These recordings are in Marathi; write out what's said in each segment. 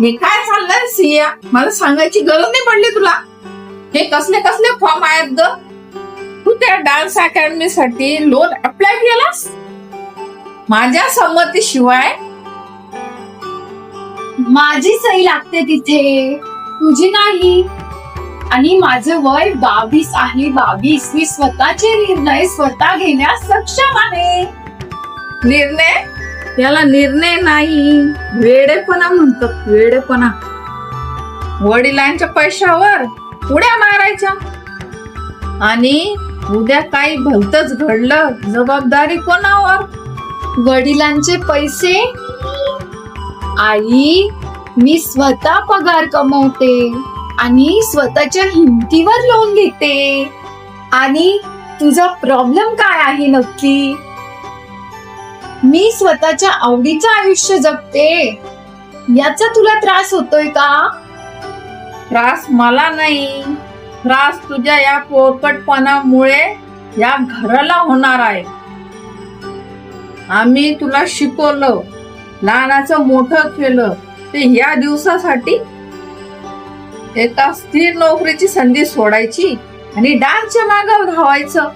हे काय चाललंय सिया? मला सांगायची गरज नाही पडली तुला. हे कसले कसले फॉर्म आहेत ग? तू त्या डान्स अकॅडमी साठी लोन अप्लाय केलास माझ्या संमतीशिवाय? माझी सही लागते तिथे, तुझी नाही. आणि माझं वय 22 आहे. 22. मी स्वतःचे निर्णय स्वतः घेण्यास सक्षम आहे. निर्णय? याला निर्णय नाही, वेडेपणा म्हणतात. वेडेपणा. वडिलांच्या पैशावर उड्या मारायच्या आणि उद्या काही भलतच घडलं, जबाबदारी कोणावर? वडिलांचे पैसे? आई, मी स्वतः पगार कमवते आणि स्वतःच्या हिमतीवर लोन घेते. आणि तुझा प्रॉब्लेम काय आहे नक्की? मी स्वतःच्या आवडीचं आयुष्य जगते, याचा तुला त्रास होतोय का? त्रास मला नाही, त्रास तुझ्या या पोरकटपणामुळे या घराला होणार आहे. आम्ही तुला शिकवलं, लहानाचं मोठं केलं, ते या दिवसासाठी? एका स्थिर नोकरीची संधी सोडायची आणि डान्सच्या मागे धावायचं?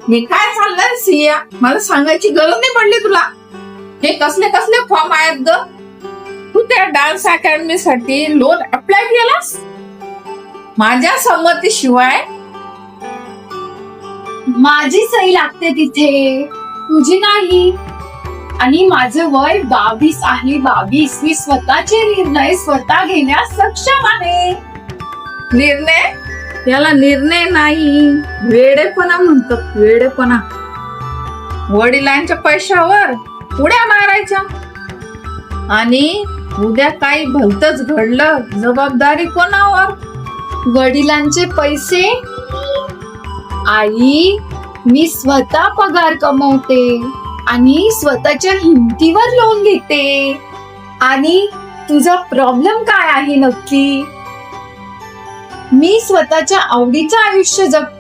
हे काय चाललंय सिया? मला सांगायची गरज नाही पडली तुला. हे कसले कसले फॉर्म आहेत ग? तू त्या डान्स अकॅडमी साठी लोन अप्लाय केलास माझ्या संमतीशिवाय? माझी सही लागते तिथे, तुझी नाही. आणि माझं वय 22 आहे. 22. मी स्वतःचे निर्णय स्वतः घेण्यास सक्षम आहे. निर्णय? याला निर्णय नाही, वेडेपणा म्हणतात. वेडेपणा. वडिलांच्या पैशावर उड्या मारायच्या आणि उद्या काही भलतच घडलं, जबाबदारी कोणावर? वडिलांचे पैसे? आई, मी स्वतः पगार कमवते आणि स्वतःच्या हिमतीवर लोन घेते. आणि तुझा प्रॉब्लेम काय आहे नक्की? मी स्वतःच्या आवडीचं आयुष्य जगते.